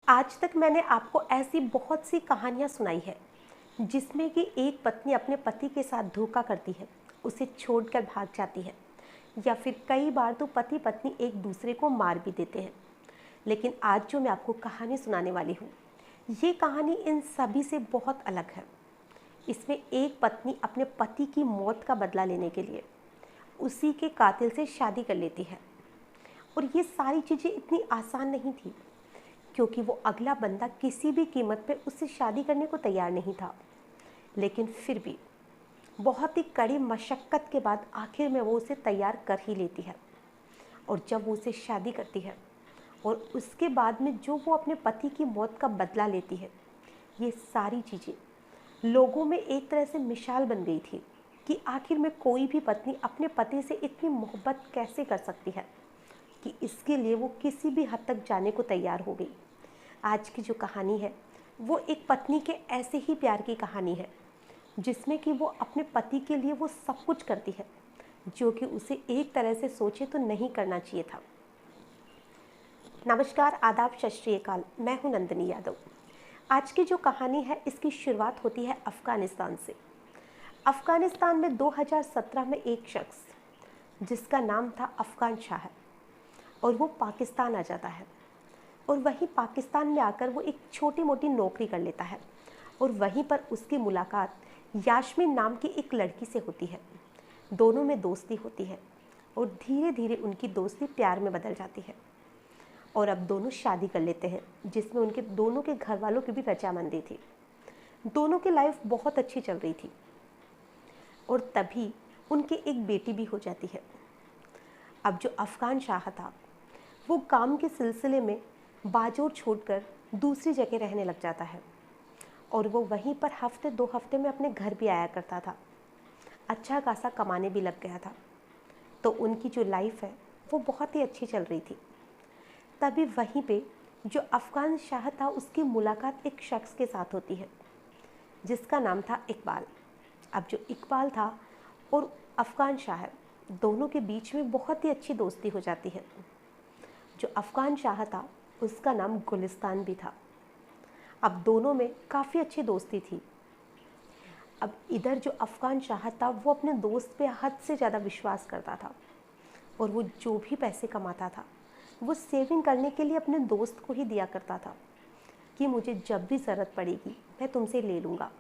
आज तक मैंने आपको ऐसी बहुत सी कहानियाँ सुनाई है जिसमें कि एक पत्नी अपने पति के साथ धोखा करती है, उसे छोड़कर भाग जाती है, या फिर कई बार तो पति पत्नी एक दूसरे को मार भी देते हैं। लेकिन आज जो मैं आपको कहानी सुनाने वाली हूँ, ये कहानी इन सभी से बहुत अलग है। इसमें एक पत्नी अपने पति की मौत का बदला लेने के लिए उसी के कातिल से शादी कर लेती है। और ये सारी चीज़ें इतनी आसान नहीं थी, क्योंकि वो अगला बंदा किसी भी कीमत पे उससे शादी करने को तैयार नहीं था। लेकिन फिर भी बहुत ही कड़ी मशक्क़त के बाद आखिर में वो उसे तैयार कर ही लेती है। और जब वो उसे शादी करती है और उसके बाद में जो वो अपने पति की मौत का बदला लेती है, ये सारी चीज़ें लोगों में एक तरह से मिसाल बन गई थी कि आखिर में कोई भी पत्नी अपने पति से इतनी मोहब्बत कैसे कर सकती है कि इसके लिए वो किसी भी हद तक जाने को तैयार हो गई। आज की जो कहानी है वो एक पत्नी के ऐसे ही प्यार की कहानी है, जिसमें कि वो अपने पति के लिए वो सब कुछ करती है जो कि उसे एक तरह से सोचे तो नहीं करना चाहिए था। नमस्कार, आदाब, सत श्री अकाल। मैं हूं नंदिनी यादव। आज की जो कहानी है इसकी शुरुआत होती है अफ़गानिस्तान से। अफ़गानिस्तान में 2017 में एक शख्स जिसका नाम था अफ़गान शाह, और वो पाकिस्तान आ जाता है। और वहीं पाकिस्तान में आकर वो एक छोटी मोटी नौकरी कर लेता है, और वहीं पर उसकी मुलाकात यास्मीन नाम की एक लड़की से होती है। दोनों में दोस्ती होती है और धीरे धीरे उनकी दोस्ती प्यार में बदल जाती है, और अब दोनों शादी कर लेते हैं, जिसमें उनके दोनों के घर वालों की भी रजामंदी थी। दोनों की लाइफ बहुत अच्छी चल रही थी, और तभी उनकी एक बेटी भी हो जाती है। अब जो अफ़गान शाह था वो काम के सिलसिले में बाजोर छोड़कर दूसरी जगह रहने लग जाता है, और वो वहीं पर हफ्ते 2 हफ्ते में अपने घर भी आया करता था। अच्छा खासा कमाने भी लग गया था, तो उनकी जो लाइफ है वो बहुत ही अच्छी चल रही थी। तभी वहीं पे जो अफ़गान शाह था उसकी मुलाकात एक शख्स के साथ होती है जिसका नाम था इकबाल। अब जो इकबाल था और अफ़गान शाह, दोनों के बीच में बहुत ही अच्छी दोस्ती हो जाती है। जो अफ़गान शाह था उसका नाम गुलिस्तान भी था। अब दोनों में काफ़ी अच्छी दोस्ती थी। अब इधर जो अफ़गान शाह था वो अपने दोस्त पे हद से ज़्यादा विश्वास करता था, और वो जो भी पैसे कमाता था वो सेविंग करने के लिए अपने दोस्त को ही दिया करता था कि मुझे जब भी ज़रूरत पड़ेगी मैं तुमसे ले लूँगा।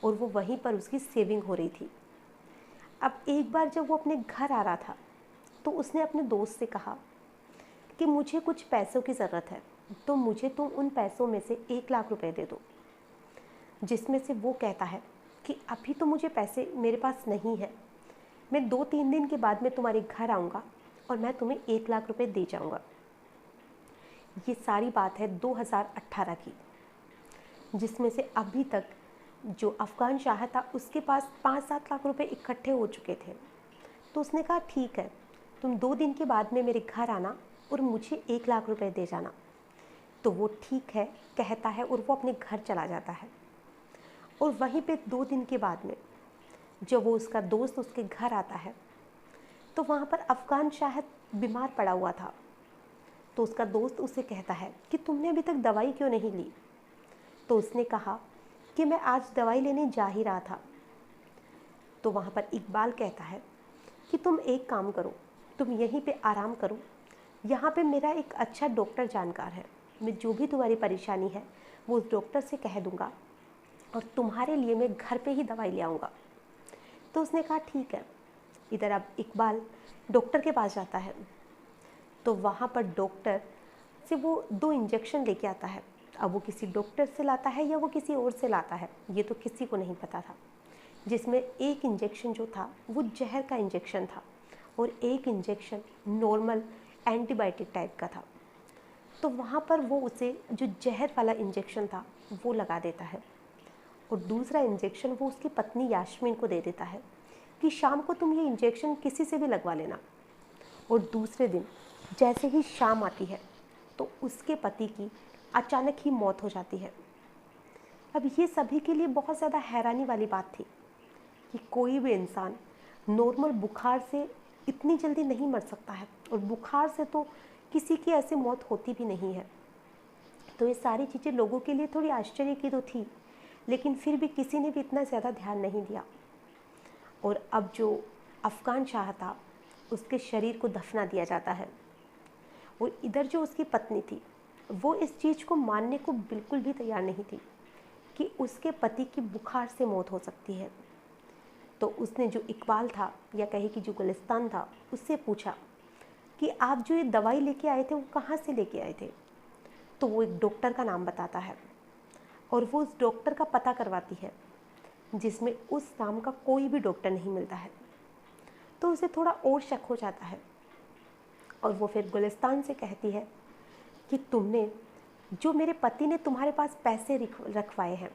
और वो वहीं पर उसकी सेविंग हो रही थी। अब एक बार जब वो अपने घर आ रहा था तो उसने अपने दोस्त से कहा कि मुझे कुछ पैसों की ज़रूरत है, तो मुझे तुम उन पैसों में से 1 लाख रुपए दे दो। जिसमें से वो कहता है कि अभी तो मुझे पैसे मेरे पास नहीं है, मैं 2-3 दिन के बाद मैं तुम्हारे घर आऊँगा और मैं तुम्हें 1 लाख रुपए दे जाऊँगा। ये सारी बात है 2018 की, जिसमें से अभी तक जो अफ़गान शाह था उसके पास 5-7 लाख रुपए इकट्ठे हो चुके थे। तो उसने कहा ठीक है, तुम 2 दिन के बाद में मेरे घर आना और मुझे 1 लाख रुपए दे जाना। तो वो ठीक है कहता है और वो अपने घर चला जाता है। और वहीं पे 2 दिन के बाद में जब वो उसका दोस्त उसके घर आता है तो वहाँ पर अफ़गान शाह बीमार पड़ा हुआ था। तो उसका दोस्त उसे कहता है कि तुमने अभी तक दवाई क्यों नहीं ली। तो उसने कहा कि मैं आज दवाई लेने जा ही रहा था। तो वहाँ पर इकबाल कहता है कि तुम एक काम करो, तुम यहीं पे आराम करो, यहाँ पे मेरा एक अच्छा डॉक्टर जानकार है, मैं जो भी तुम्हारी परेशानी है वो उस डॉक्टर से कह दूँगा और तुम्हारे लिए मैं घर पे ही दवाई ले आऊँगा। तो उसने कहा ठीक है। इधर अब इकबाल डॉक्टर के पास जाता है, तो वहाँ पर डॉक्टर से वो 2 इंजेक्शन लेके आता है। अब वो किसी डॉक्टर से लाता है या वो किसी और से लाता है ये तो किसी को नहीं पता था। जिसमें एक इंजेक्शन जो था वो जहर का इंजेक्शन था, और एक इंजेक्शन नॉर्मल एंटीबायोटिक टाइप का था। तो वहाँ पर वो उसे जो जहर वाला इंजेक्शन था वो लगा देता है, और दूसरा इंजेक्शन वो उसकी पत्नी यास्मीन को दे देता है कि शाम को तुम ये इंजेक्शन किसी से भी लगवा लेना। और दूसरे दिन जैसे ही शाम आती है तो उसके पति की अचानक ही मौत हो जाती है। अब ये सभी के लिए बहुत ज़्यादा हैरानी वाली बात थी कि कोई भी इंसान नॉर्मल बुखार से इतनी जल्दी नहीं मर सकता है, और बुखार से तो किसी की ऐसी मौत होती भी नहीं है। तो ये सारी चीज़ें लोगों के लिए थोड़ी आश्चर्य की तो थी, लेकिन फिर भी किसी ने भी इतना ज़्यादा ध्यान नहीं दिया। और अब जो अफ़गान शाह था, उसके शरीर को दफना दिया जाता है। और इधर जो उसकी पत्नी थी, वो इस चीज़ को मानने को बिल्कुल भी तैयार नहीं थी कि उसके पति की बुखार से मौत हो सकती है। तो उसने जो इकबाल था, या कहे कि जो गुलिस्तान था, उससे पूछा कि आप जो ये दवाई लेके आए थे वो कहाँ से लेके आए थे। तो वो एक डॉक्टर का नाम बताता है और वो उस डॉक्टर का पता करवाती है, जिसमें उस नाम का कोई भी डॉक्टर नहीं मिलता है। तो उसे थोड़ा और शक हो जाता है और वो फिर गुलिस्तान से कहती है कि तुमने जो मेरे पति ने तुम्हारे पास पैसे रखवाए हैं,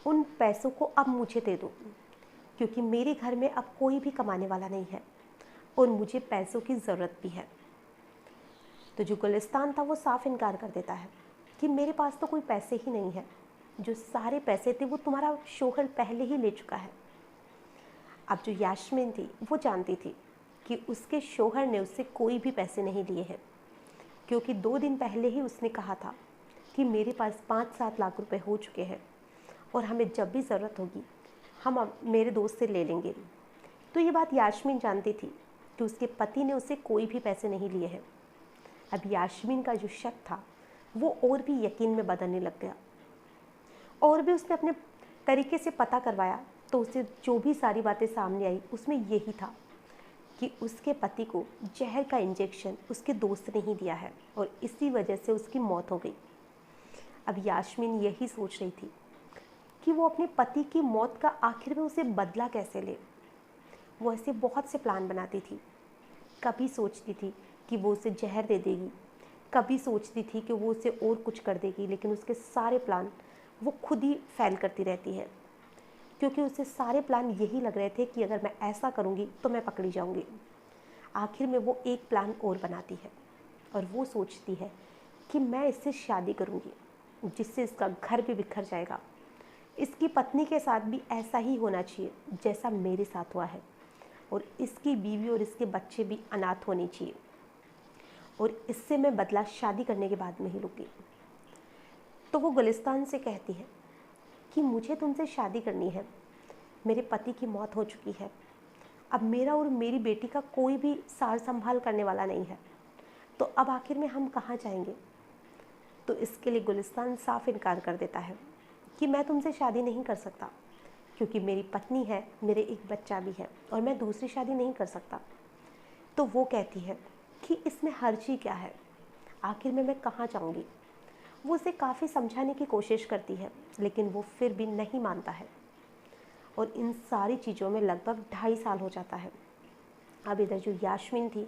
उन पैसों को अब मुझे दे दो, क्योंकि मेरे घर में अब कोई भी कमाने वाला नहीं है और मुझे पैसों की ज़रूरत भी है। तो जो गुलिस्तान था वो साफ इनकार कर देता है कि मेरे पास तो कोई पैसे ही नहीं है, जो सारे पैसे थे वो तुम्हारा शोहर पहले ही ले चुका है। अब जो यास्मीन थी वो जानती थी कि उसके शोहर ने उससे कोई भी पैसे नहीं लिए हैं, क्योंकि 2 दिन पहले ही उसने कहा था कि मेरे पास 5-7 लाख रुपए हो चुके हैं और हमें जब भी ज़रूरत होगी हम मेरे दोस्त से ले लेंगे। तो ये बात यास्मीन जानती थी कि उसके पति ने उससे कोई भी पैसे नहीं लिए हैं। अब यास्मीन का जो शक था वो और भी यकीन में बदलने लग गया, और भी उसने अपने तरीके से पता करवाया। तो उसे जो भी सारी बातें सामने आई उसमें यही था कि उसके पति को जहर का इंजेक्शन उसके दोस्त ने ही दिया है और इसी वजह से उसकी मौत हो गई। अब यास्मीन यही सोच रही थी कि वो अपने पति की मौत का आखिर में उसे बदला कैसे ले। वो ऐसे बहुत से प्लान बनाती थी। कभी सोचती थी कि वो उसे जहर दे देगी, कभी सोचती थी कि वो उसे और कुछ कर देगी, लेकिन उसके सारे प्लान वो खुद ही फेल करती रहती है, क्योंकि उसे सारे प्लान यही लग रहे थे कि अगर मैं ऐसा करूँगी तो मैं पकड़ी जाऊँगी। आखिर में वो एक प्लान और बनाती है और वो सोचती है कि मैं इससे शादी करूँगी, जिससे इसका घर भी बिखर जाएगा। इसकी पत्नी के साथ भी ऐसा ही होना चाहिए जैसा मेरे साथ हुआ है, और इसकी बीवी और इसके बच्चे भी अनाथ होने चाहिए, और इससे मैं बदला शादी करने के बाद में ही लूँगी। तो वो गुलिस्तान से कहती है कि मुझे तुमसे शादी करनी है, मेरे पति की मौत हो चुकी है, अब मेरा और मेरी बेटी का कोई भी सार संभाल करने वाला नहीं है, तो अब आखिर में हम कहाँ जाएंगे। तो इसके लिए गुलिस्तान साफ इनकार कर देता है कि मैं तुमसे शादी नहीं कर सकता, क्योंकि मेरी पत्नी है, मेरे एक बच्चा भी है और मैं दूसरी शादी नहीं कर सकता। तो वो कहती है कि इसमें हर्जी क्या है, आखिर में मैं कहाँ जाऊँगी। वो उसे काफ़ी समझाने की कोशिश करती है, लेकिन वो फिर भी नहीं मानता है, और इन सारी चीज़ों में लगभग 2.5 साल हो जाता है। अब इधर जो यास्मीन थी,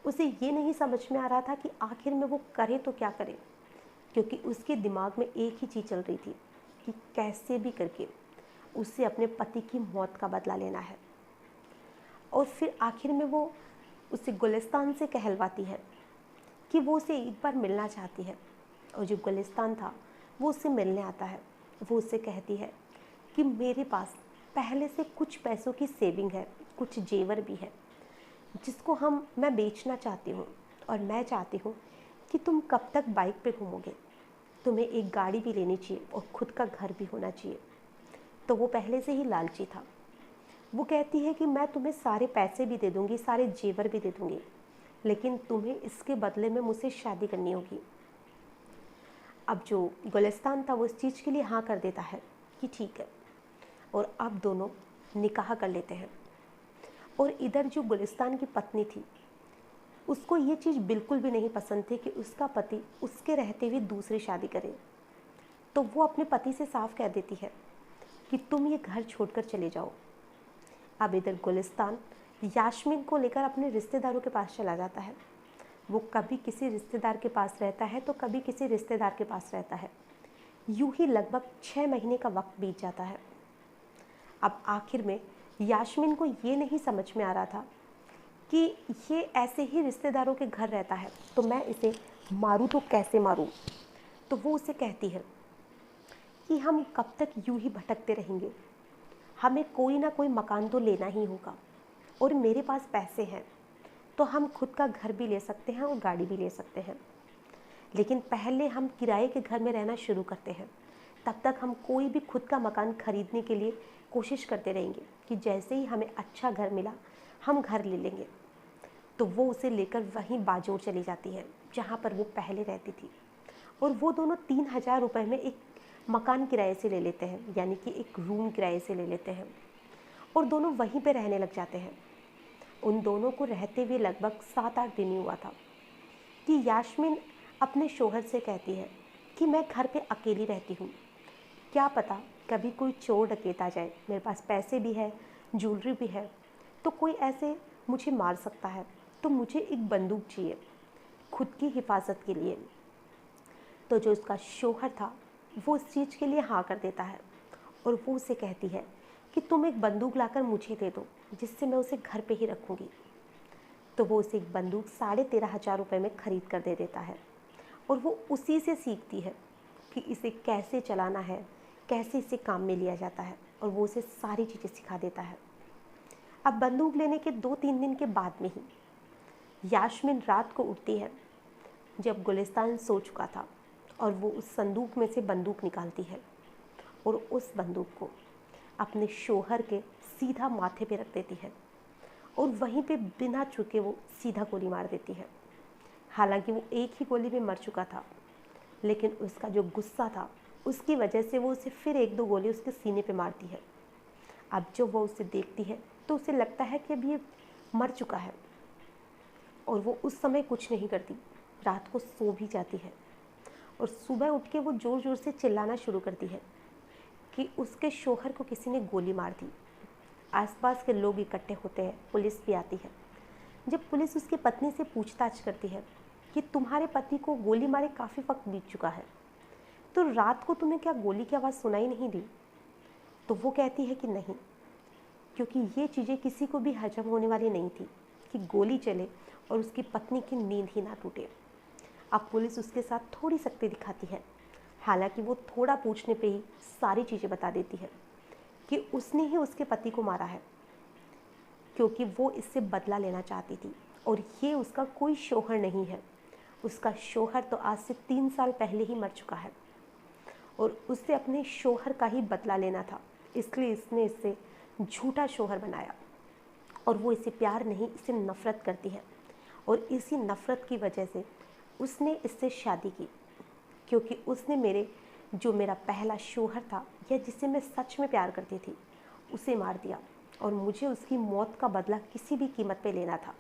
उसे ये नहीं समझ में आ रहा था कि आखिर में वो करे तो क्या करे, क्योंकि उसके दिमाग में एक ही चीज़ चल रही थी कि कैसे भी करके उसे अपने पति की मौत का बदला लेना है। और फिर आखिर में वो उसे गुलिस्तान से कहलवाती है कि वो उसे एक बार मिलना चाहती है, और जो गुलिस्तान था वो उससे मिलने आता है। वो उससे कहती है कि मेरे पास पहले से कुछ पैसों की सेविंग है, कुछ जेवर भी है, जिसको मैं बेचना चाहती हूँ, और मैं चाहती हूँ कि तुम कब तक बाइक पे घूमोगे, तुम्हें एक गाड़ी भी लेनी चाहिए और खुद का घर भी होना चाहिए। तो वो पहले से ही लालची था। वो कहती है कि मैं तुम्हें सारे पैसे भी दे दूँगी, सारे जेवर भी दे दूँगी, लेकिन तुम्हें इसके बदले में मुझसे शादी करनी होगी। अब जो गुलिस्तान था वो इस चीज़ के लिए हाँ कर देता है कि ठीक है, और अब दोनों निकाह कर लेते हैं। और इधर जो गुलिस्तान की पत्नी थी, उसको ये चीज़ बिल्कुल भी नहीं पसंद थी कि उसका पति उसके रहते हुए दूसरी शादी करे। तो वो अपने पति से साफ कह देती है कि तुम ये घर छोड़कर चले जाओ। अब इधर गुलिस्तान यास्मीन को लेकर अपने रिश्तेदारों के पास चला जाता है। वो कभी किसी रिश्तेदार के पास रहता है तो कभी किसी रिश्तेदार के पास रहता है। यूं ही लगभग 6 महीने का वक्त बीत जाता है। अब आखिर में यास्मीन को ये नहीं समझ में आ रहा था कि ये ऐसे ही रिश्तेदारों के घर रहता है, तो मैं इसे मारूं तो कैसे मारूं। तो वो उसे कहती है कि हम कब तक यूं ही भटकते रहेंगे, हमें कोई ना कोई मकान तो लेना ही होगा, और मेरे पास पैसे हैं तो हम खुद का घर भी ले सकते हैं और गाड़ी भी ले सकते हैं, लेकिन पहले हम किराए के घर में रहना शुरू करते हैं, तब तक हम कोई भी खुद का मकान खरीदने के लिए कोशिश करते रहेंगे कि जैसे ही हमें अच्छा घर मिला हम घर ले लेंगे। तो वो उसे लेकर वहीं बाजोड़ चली जाती है जहाँ पर वो पहले रहती थी, और वो दोनों 3,000 रुपये में एक मकान किराए से ले लेते हैं, यानी कि एक रूम किराए से ले लेते हैं, और दोनों वहीं पे रहने लग जाते हैं। उन दोनों को रहते हुए लगभग 7-8 दिन ही हुआ था कि यास्मीन अपने शोहर से कहती है कि मैं घर पे अकेली रहती हूँ, क्या पता कभी कोई चोर डकैत आ जाए, मेरे पास पैसे भी है, ज्वेलरी भी है, तो कोई ऐसे मुझे मार सकता है, तो मुझे एक बंदूक चाहिए खुद की हिफाजत के लिए। तो जो उसका शोहर था वो उस चीज़ के लिए हाँ कर देता है, और वो उसे कहती है कि तुम एक बंदूक लाकर मुझे दे दो जिससे मैं उसे घर पे ही रखूँगी। तो वो उसे एक बंदूक 13,500 रुपये में ख़रीद कर दे देता है, और वो उसी से सीखती है कि इसे कैसे चलाना है, कैसे इसे काम में लिया जाता है, और वो उसे सारी चीज़ें सिखा देता है। अब बंदूक लेने के 2-3 दिन के बाद में ही यास्मीन रात को उठती है जब गुलिस्तान सो चुका था, और वो उस संदूक में से बंदूक निकालती है और उस बंदूक को अपने शोहर के सीधा माथे पे रख देती है, और वहीं पे बिना चूके वो सीधा गोली मार देती है। हालांकि वो एक ही गोली में मर चुका था, लेकिन उसका जो गुस्सा था उसकी वजह से वो उसे फिर 1-2 गोली उसके सीने पे मारती है। अब जब वो उसे देखती है तो उसे लगता है कि अब ये मर चुका है, और वो उस समय कुछ नहीं करती, रात को सो भी जाती है, और सुबह उठ के वो ज़ोर ज़ोर से चिल्लाना शुरू करती है कि उसके शोहर को किसी ने गोली मार दी। आसपास के लोग इकट्ठे होते हैं, पुलिस भी आती है। जब पुलिस उसकी पत्नी से पूछताछ करती है कि तुम्हारे पति को गोली मारे काफ़ी वक्त बीत चुका है, तो रात को तुम्हें क्या गोली की आवाज़ सुनाई नहीं दी? तो वो कहती है कि नहीं, क्योंकि ये चीज़ें किसी को भी हजम होने वाली नहीं थी कि गोली चले और उसकी पत्नी की नींद ही ना टूटे। अब पुलिस उसके साथ थोड़ी सख्ती दिखाती है, हालांकि वो थोड़ा पूछने पे ही सारी चीज़ें बता देती है कि उसने ही उसके पति को मारा है, क्योंकि वो इससे बदला लेना चाहती थी, और ये उसका कोई शोहर नहीं है। उसका शोहर तो आज से 3 साल पहले ही मर चुका है, और उससे अपने शोहर का ही बदला लेना था, इसलिए इसने इससे झूठा शोहर बनाया, और वो इसे प्यार नहीं, इसे नफ़रत करती है, और इसी नफ़रत की वजह से उसने इससे शादी की, क्योंकि उसने मेरा पहला शोहर था, या जिसे मैं सच में प्यार करती थी, उसे मार दिया, और मुझे उसकी मौत का बदला किसी भी कीमत पे लेना था,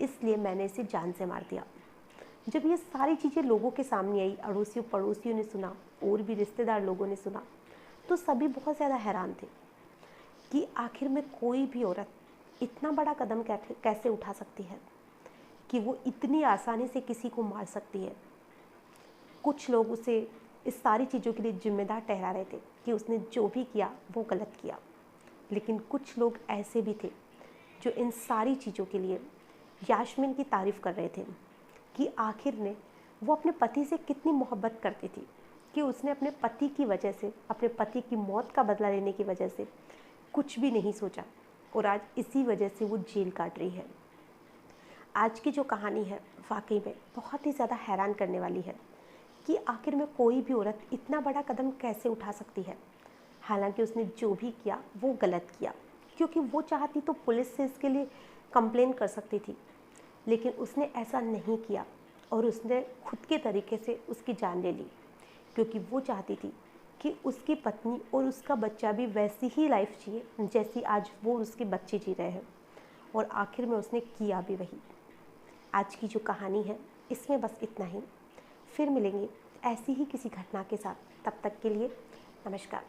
इसलिए मैंने इसे जान से मार दिया। जब ये सारी चीज़ें लोगों के सामने आई, अड़ोसियों पड़ोसियों ने सुना, और भी रिश्तेदार लोगों ने सुना, तो सभी बहुत ज़्यादा हैरान थे कि आखिर में कोई भी औरत इतना बड़ा कदम कैसे उठा सकती है कि वो इतनी आसानी से किसी को मार सकती है। कुछ लोग उसे इस सारी चीज़ों के लिए जिम्मेदार ठहरा रहे थे कि उसने जो भी किया वो गलत किया, लेकिन कुछ लोग ऐसे भी थे जो इन सारी चीज़ों के लिए यास्मीन की तारीफ़ कर रहे थे कि आखिर ने वो अपने पति से कितनी मोहब्बत करती थी कि उसने अपने पति की वजह से, अपने पति की मौत का बदला लेने की वजह से कुछ भी नहीं सोचा, और आज इसी वजह से वो जेल काट रही है। आज की जो कहानी है वाकई में बहुत ही ज़्यादा हैरान करने वाली है कि आखिर में कोई भी औरत इतना बड़ा कदम कैसे उठा सकती है। हालांकि उसने जो भी किया वो गलत किया, क्योंकि वो चाहती तो पुलिस से इसके लिए कंप्लेन कर सकती थी, लेकिन उसने ऐसा नहीं किया, और उसने खुद के तरीके से उसकी जान ले ली, क्योंकि वो चाहती थी कि उसकी पत्नी और उसका बच्चा भी वैसी ही लाइफ जिए जैसी आज वो उसके बच्चे जी रहे हैं, और आखिर में उसने किया भी वही। आज की जो कहानी है इसमें बस इतना ही। फिर मिलेंगे ऐसी ही किसी घटना के साथ, तब तक के लिए नमस्कार।